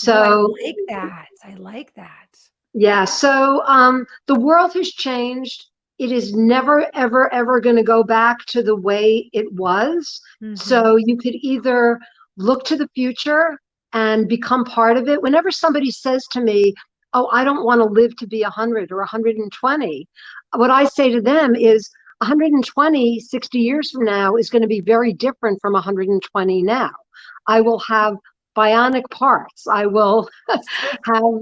[SPEAKER 1] oh, I
[SPEAKER 2] So
[SPEAKER 1] like that. I like that.
[SPEAKER 2] yeah, so the world has changed. It is never, ever, ever going to go back to the way it was.
[SPEAKER 1] Hmm.
[SPEAKER 2] So you could either look to the future and become part of it. Whenever somebody says to me, oh, I don't want to live to be 100 or 120, what I say to them is 120, 60 years from now is going to be very different from 120 now. I will have bionic parts. I will
[SPEAKER 1] That's true.
[SPEAKER 2] have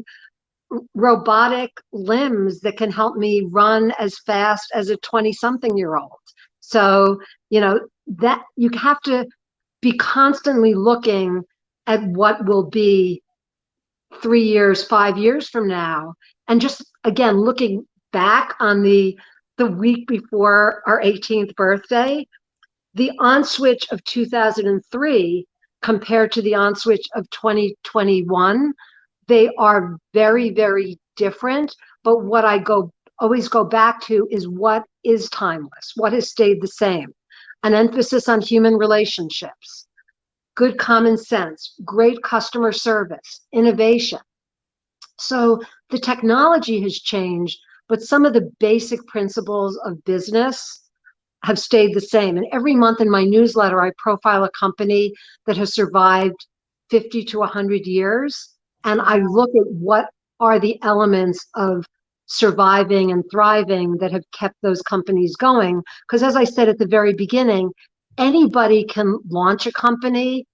[SPEAKER 2] robotic limbs that can help me run as fast as a 20 something year old. So, that you have to be constantly looking at what will be 3 years, 5 years from now. And just again, looking back on the week before our 18th birthday, the on switch of 2003 compared to the on switch of 2021, they are very, very different. But what I go always go back to is what is timeless, what has stayed the same. An emphasis on human relationships, good common sense, great customer service, innovation. So the technology has changed, but some of the basic principles of business have stayed the same. And every month in my newsletter, I profile a company that has survived 50 to 100 years. And I
[SPEAKER 1] Wow.
[SPEAKER 2] look at what are the elements of surviving and thriving that have kept those companies going. Because as I said at the very beginning, anybody can launch a company.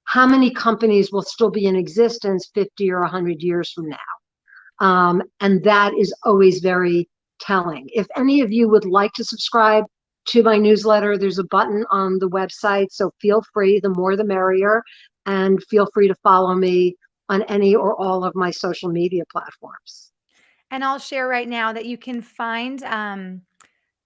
[SPEAKER 2] How many companies will still be in existence 50 or 100 years from now? And that is always very telling. If any of you would like to subscribe to my newsletter, there's a button on the website. So feel free, the more the merrier. And feel free to follow me on any or all of my social media platforms.
[SPEAKER 1] And I'll share right now that you can find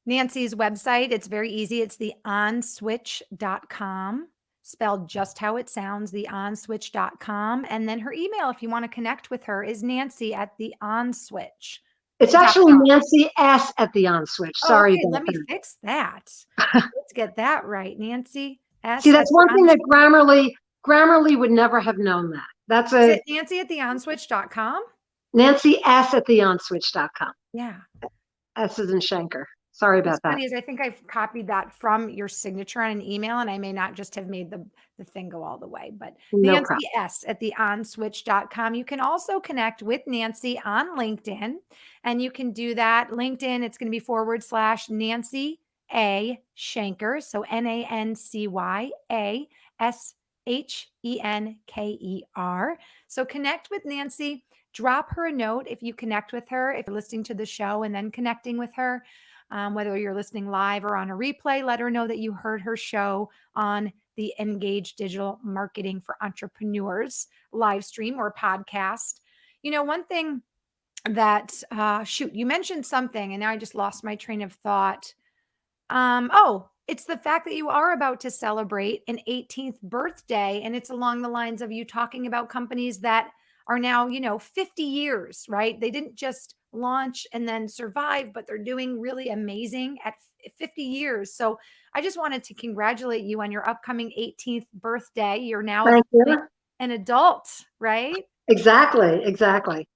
[SPEAKER 1] Nancy's website. It's very easy. It's the onswitch.com, spelled just how it sounds, the onswitch.com. And then her email, if you want to connect with her, is Nancy at the onswitch.com.
[SPEAKER 2] It's
[SPEAKER 1] dot
[SPEAKER 2] actually
[SPEAKER 1] com.
[SPEAKER 2] Nancy S at the on switch.
[SPEAKER 1] Oh,
[SPEAKER 2] Sorry
[SPEAKER 1] okay.
[SPEAKER 2] about
[SPEAKER 1] Let me
[SPEAKER 2] that.
[SPEAKER 1] fix that. Let's get that right. Nancy
[SPEAKER 2] See,
[SPEAKER 1] S at
[SPEAKER 2] that's
[SPEAKER 1] the
[SPEAKER 2] one thing
[SPEAKER 1] on.
[SPEAKER 2] that Grammarly would never have known that. That's
[SPEAKER 1] Is
[SPEAKER 2] a
[SPEAKER 1] it Nancy at the onswitch.com?
[SPEAKER 2] Nancy S at the onswitch.com.
[SPEAKER 1] Yeah.
[SPEAKER 2] S is in Shenker. Sorry
[SPEAKER 1] What's
[SPEAKER 2] about that.
[SPEAKER 1] funny is I think I've copied that from your signature on an email, and I may not just have made the thing go all the way. But
[SPEAKER 2] No
[SPEAKER 1] Nancy
[SPEAKER 2] problem.
[SPEAKER 1] S at the onswitch.com. You can also connect with Nancy on LinkedIn, and you can do that. LinkedIn, it's going to be /Nancy A. Shenker. So NancyAShenker. So connect with Nancy. Drop her a note if you connect with her, if you're listening to the show and then connecting with her. Whether you're listening live or on a replay, let her know that you heard her show on the Engage Digital Marketing for Entrepreneurs live stream or podcast. One thing that, you mentioned something and now I just lost my train of thought. It's the fact that you are about to celebrate an 18th birthday, and it's along the lines of you talking about companies that are now, 50 years, right? They didn't just launch and then survive, but they're doing really amazing at 50 years. So I just wanted to congratulate you on your upcoming 18th birthday. You're now
[SPEAKER 2] Thank
[SPEAKER 1] officially
[SPEAKER 2] you.
[SPEAKER 1] an adult, right?
[SPEAKER 2] Exactly. Exactly.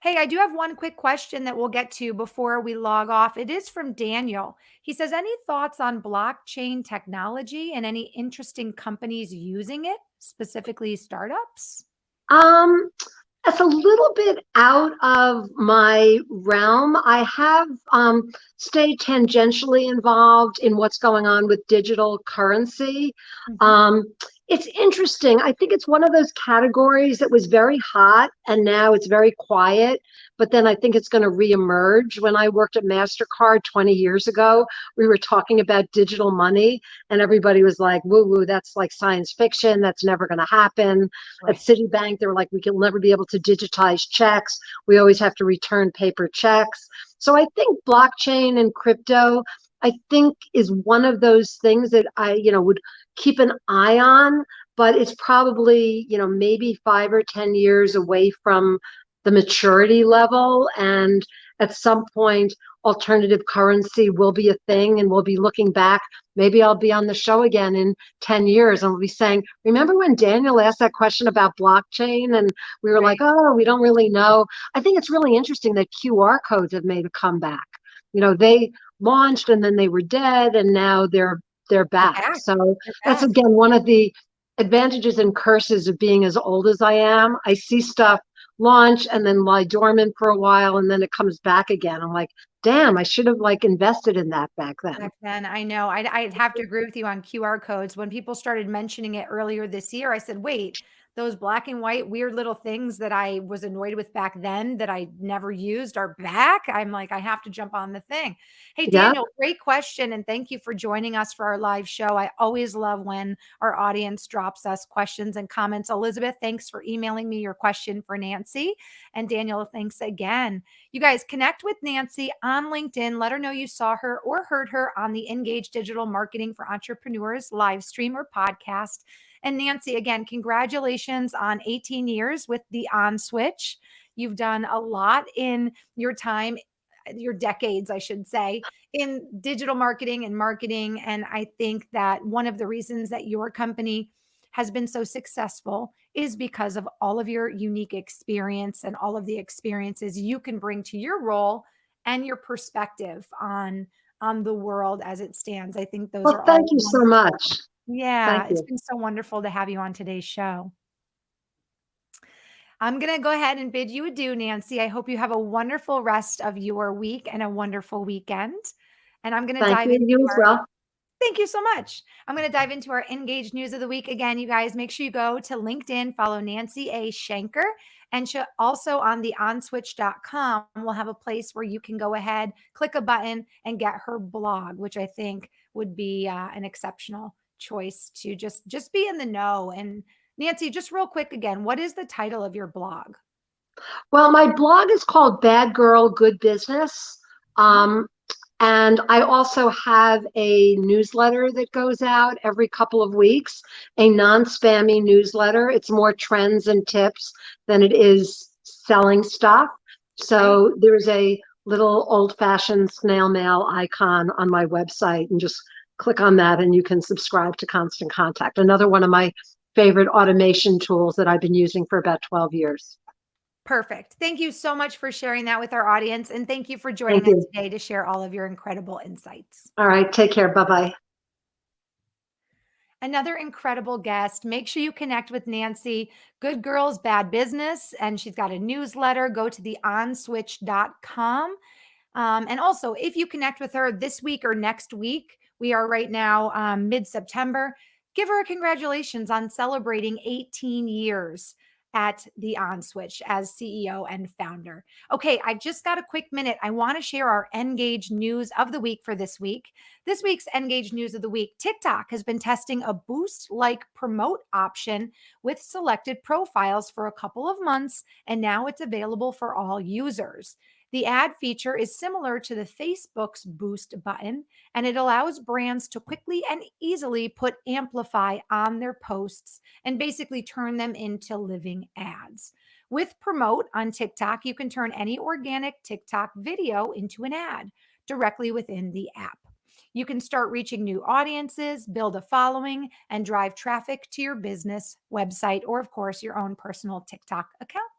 [SPEAKER 1] Hey, I do have one quick question that we'll get to before we log off. It is from Daniel. He says, any thoughts on blockchain technology and any interesting companies using it, specifically startups?
[SPEAKER 2] Um, That's a little bit out of my realm. I have stayed tangentially involved in what's going on with digital currency.
[SPEAKER 1] Mhm.
[SPEAKER 2] Um, it's interesting. I think it's one of those categories that was very hot and now it's very quiet. But then I think it's going to reemerge. When I worked at MasterCard 20 years ago, we were talking about digital money, and everybody was like, woo woo, that's like science fiction. That's never going to happen. At
[SPEAKER 1] Right.
[SPEAKER 2] Citibank, they were like, we can never be able to digitize checks. We always have to return paper checks. So I think blockchain and crypto, I think, is one of those things that I, would keep an eye on, but it's probably, maybe 5 or 10 years away from the maturity level. And at some point, alternative currency will be a thing, and we'll be looking back. Maybe I'll be on the show again in 10 years and we'll be saying, remember when Daniel asked that question about blockchain? And we were like,
[SPEAKER 1] Right.
[SPEAKER 2] oh, we don't really know. I think it's really interesting that QR codes have made a comeback. They launched and then they were dead and now they're
[SPEAKER 1] They're
[SPEAKER 2] back.
[SPEAKER 1] back.
[SPEAKER 2] So
[SPEAKER 1] They're
[SPEAKER 2] that's
[SPEAKER 1] back.
[SPEAKER 2] again one of the advantages and curses of being as old as I am. I see stuff launch and then lie dormant for a while and then it comes back again. I'm like, damn, I should have like invested in that back then.
[SPEAKER 1] Back then, I know. I'd have to agree with you on QR codes. When people started mentioning it earlier this year, I said, wait, those black and white weird little things that I was annoyed with back then that I never used are back. I'm like, I have to jump on the thing. Hey,
[SPEAKER 2] Yeah.
[SPEAKER 1] Daniel, great question. And thank you for joining us for our live show. I always love when our audience drops us questions and comments. Elizabeth, thanks for emailing me your question for Nancy. And Daniel, thanks again. You guys connect with Nancy on LinkedIn. Let her know you saw her or heard her on the Engage Digital Marketing for Entrepreneurs live stream or podcast. And Nancy, again, congratulations on 18 years with the On Switch. You've done a lot in your time, your decades, I should say, in digital marketing and marketing. And I think that one of the reasons that your company has been so successful is because of all of your unique experience and all of the experiences you can bring to your role and your perspective on the world as it stands. I think those
[SPEAKER 2] Well,
[SPEAKER 1] are
[SPEAKER 2] thank
[SPEAKER 1] all
[SPEAKER 2] you so
[SPEAKER 1] wonderful.
[SPEAKER 2] much. Thank
[SPEAKER 1] Yeah, it's
[SPEAKER 2] you.
[SPEAKER 1] been so wonderful to have you on today's show. I'm going to go ahead and bid you adieu, Nancy. I hope you have a wonderful rest of your week and a wonderful weekend. And I'm going to
[SPEAKER 2] Thank
[SPEAKER 1] dive
[SPEAKER 2] you.
[SPEAKER 1] into
[SPEAKER 2] You as
[SPEAKER 1] our
[SPEAKER 2] well.
[SPEAKER 1] Thank you so much. I'm going to dive into our Engage News of the Week. Again, you guys, make sure you go to LinkedIn, follow Nancy A. Shenker, and also on the onswitch.com, we'll have a place where you can go ahead, click a button, and get her blog, which I think would be an exceptional choice to just be in the know. And Nancy, just real quick again, what is the title of your blog?
[SPEAKER 2] Well, my blog is called Bad Girl, Good Business. Um, and I also have a newsletter that goes out every couple of weeks, a non-spammy newsletter. It's more trends and tips than it is selling stuff.
[SPEAKER 1] Right?
[SPEAKER 2] So there's a little old-fashioned snail mail icon on my website and just click on that and you can subscribe to Constant Contact. Another one of my favorite automation tools that I've been using for about 12 years.
[SPEAKER 1] Perfect. Thank you so much for sharing that with our audience. And thank you for
[SPEAKER 2] Thank
[SPEAKER 1] joining us
[SPEAKER 2] you.
[SPEAKER 1] today to share all of your incredible insights.
[SPEAKER 2] All right, take care. Bye-bye.
[SPEAKER 1] Another incredible guest. Make sure you connect with Nancy. Good Girls, Bad Business. And she's got a newsletter. Go to theonswitch.com. And also, if you connect with her this week or next week, we are right now mid September, give her a congratulations on celebrating 18 years at the On Switch as CEO and founder. Okay, I've just got a quick minute. I want to share our Engage news of the week for this week. This week's Engage news of the week: TikTok has been testing a boost like promote option with selected profiles for a couple of months, and now it's available for all users. The ad feature is similar to the Facebook's boost button, and it allows brands to quickly and easily put amplify on their posts and basically turn them into living ads. With promote on TikTok, you can turn any organic TikTok video into an ad directly within the app. You can start reaching new audiences, build a following, and drive traffic to your business website or, of course, your own personal TikTok account.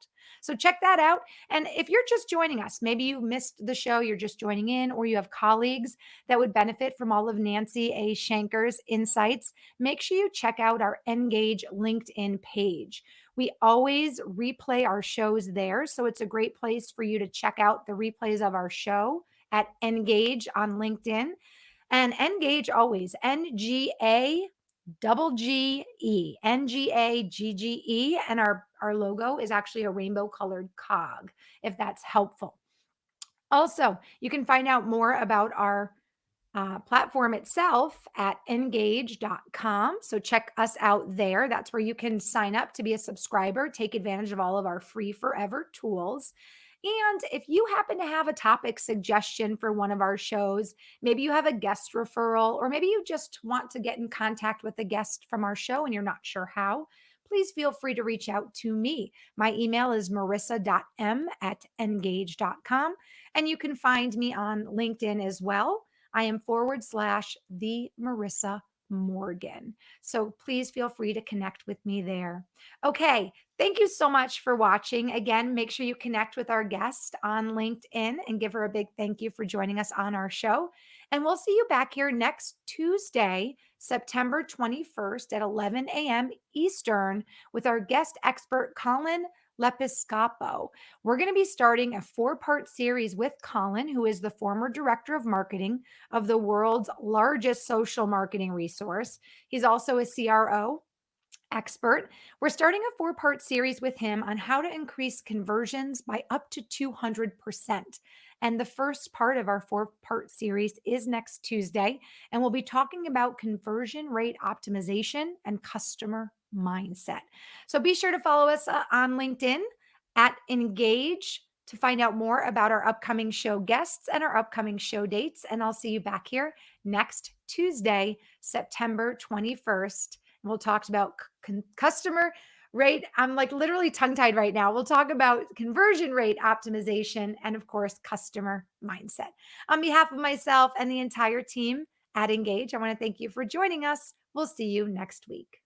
[SPEAKER 1] So check that out. And if you're just joining us, maybe you missed the show, you're just joining in, or you have colleagues that would benefit from all of Nancy A. Shenker's insights, make sure you check out our Engage LinkedIn page. We always replay our shows there. So it's a great place for you to check out the replays of our show at Engage on LinkedIn. And Engage always, NGA double GE, NGAGGE. And our logo is actually a rainbow colored cog, if that's helpful. Also, you can find out more about our platform itself at engage.com. So check us out there. That's where you can sign up to be a subscriber, take advantage of all of our free forever tools. And if you happen to have a topic suggestion for one of our shows, maybe you have a guest referral, or maybe you just want to get in contact with a guest from our show and you're not sure how, please feel free to reach out to me. My email is marissa.m@engage.com. And you can find me on LinkedIn as well. I am / the Marissa Morgan. So please feel free to connect with me there. Okay. Thank you so much for watching. Again, make sure you connect with our guest on LinkedIn and give her a big thank you for joining us on our show. And we'll see you back here next Tuesday, September 21st at 11 a.m. Eastern with our guest expert, Colin Lepiscopo. We're going to be starting a 4-part series with Colin, who is the former director of marketing of the world's largest social marketing resource. He's also a CRO expert. We're starting a 4-part series with him on how to increase conversions by up to 200%. And the first part of our 4-part series is next Tuesday. And we'll be talking about conversion rate optimization and customer mindset. So be sure to follow us on LinkedIn at Engage to find out more about our upcoming show guests and our upcoming show dates. And I'll see you back here next Tuesday, September 21st. And we'll talk about customer rate. I'm like literally tongue tied right now. We'll talk about conversion rate optimization and, of course, customer mindset. On behalf of myself and the entire team at Engage, I want to thank you for joining us. We'll see you next week.